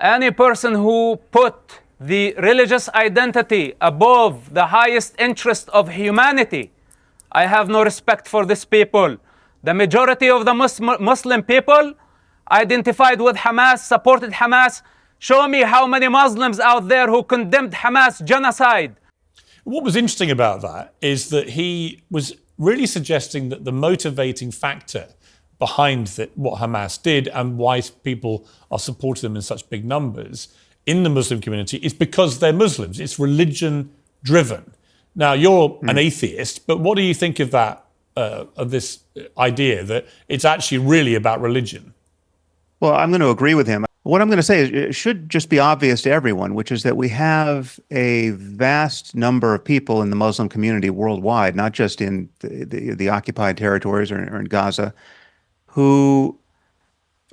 Any person who put the religious identity above the highest interest of humanity, I have no respect for this people. The majority of the Muslim people identified with Hamas, supported Hamas. Show me how many Muslims out there who condemned Hamas genocide. What was interesting about that is that he was really suggesting that the motivating factor behind what Hamas did and why people are supporting them in such big numbers in the Muslim community is because they're Muslims. It's religion driven. Now, you're an atheist, but what do you think of that, of this idea that it's actually really about religion? Well, I'm going to agree with him. What I'm going to say is it should just be obvious to everyone, which is that we have a vast number of people in the Muslim community worldwide, not just in the occupied territories or in Gaza, who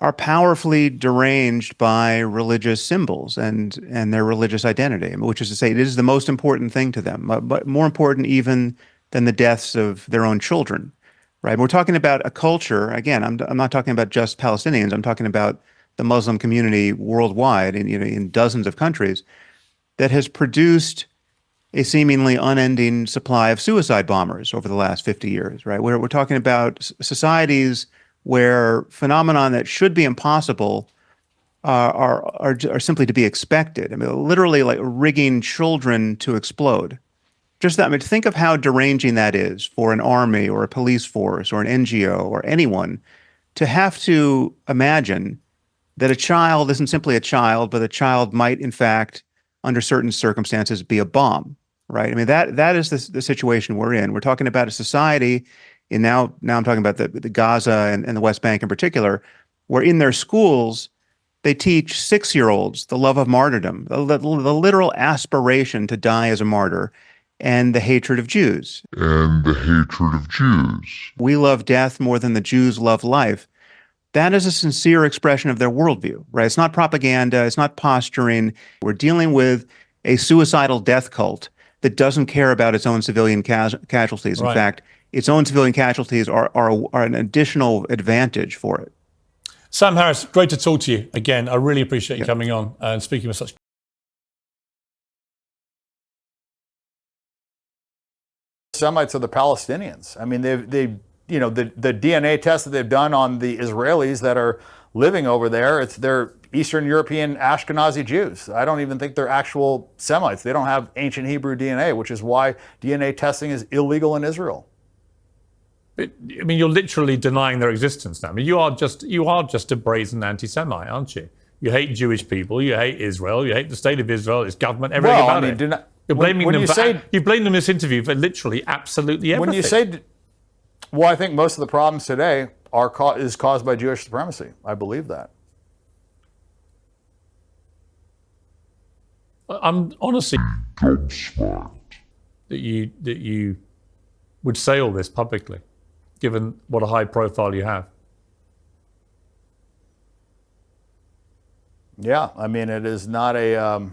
are powerfully deranged by religious symbols and their religious identity, which is to say it is the most important thing to them, but more important even than the deaths of their own children, right? We're talking about a culture, again, I'm not talking about just Palestinians, I'm talking about the Muslim community worldwide in dozens of countries that has produced a seemingly unending supply of suicide bombers over the last 50 years, right? We're talking about societies where phenomenon that should be impossible are simply to be expected. I mean, literally like rigging children to explode. Just that. I mean, think of how deranging that is for an army or a police force or an NGO or anyone to have to imagine that a child isn't simply a child, but a child might, in fact, under certain circumstances, be a bomb, right? I mean, that is the situation we're in. We're talking about a society, and now I'm talking about the Gaza and the West Bank in particular, where in their schools, they teach 6-year-olds the love of martyrdom, the literal aspiration to die as a martyr, and the hatred of Jews. We love death more than the Jews love life. That is a sincere expression of their worldview, right? It's not propaganda. It's not posturing. We're dealing with a suicidal death cult that doesn't care about its own civilian casualties. Right. In fact, its own civilian casualties are an additional advantage for it. Sam Harris, great to talk to you again. I really appreciate you coming on and speaking with such Semites are the Palestinians. I mean, the DNA tests that they've done on the Israelis that are living over there, they're Eastern European Ashkenazi Jews. I don't even think they're actual Semites. They don't have ancient Hebrew DNA, which is why DNA testing is illegal in Israel. I mean, you're literally denying their existence now. I mean, you are just a brazen anti-Semite, aren't you? You hate Jewish people, you hate Israel, you hate the state of Israel, its government, everything about it. You're blaming them you've blamed them in this interview for literally absolutely everything. When you say, well, I think most of the problems today is caused by Jewish supremacy. I believe that. I'm honestly gobsmacked that you would say all this publicly, given what a high profile you have. Yeah, I mean, it is not a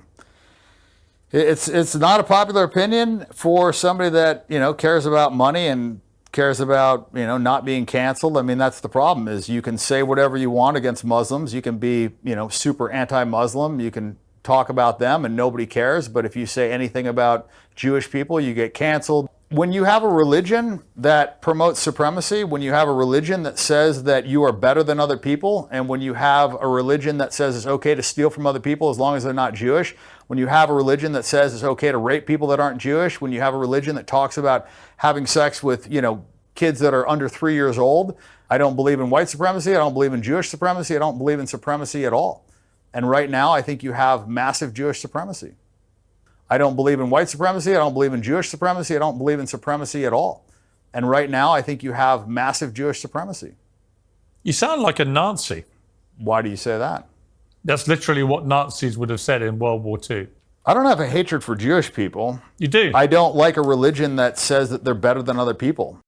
it's not a popular opinion for somebody that cares about money and cares about not being canceled. I mean, that's the problem, is you can say whatever you want against Muslims. You can be super anti-Muslim. You can talk about them and nobody cares. But if you say anything about Jewish people, you get canceled. When you have a religion that promotes supremacy, when you have a religion that says that you are better than other people, and when you have a religion that says it's okay to steal from other people as long as they're not Jewish, when you have a religion that says it's okay to rape people that aren't Jewish, when you have a religion that talks about having sex with, kids that are under 3 years old, I don't believe in white supremacy. I don't believe in Jewish supremacy. I don't believe in supremacy at all. And right now, I think you have massive Jewish supremacy. I don't believe in white supremacy. I don't believe in Jewish supremacy. I don't believe in supremacy at all. And right now, I think you have massive Jewish supremacy. You sound like a Nazi. Why do you say that? That's literally what Nazis would have said in World War II. I don't have a hatred for Jewish people. You do? I don't like a religion that says that they're better than other people.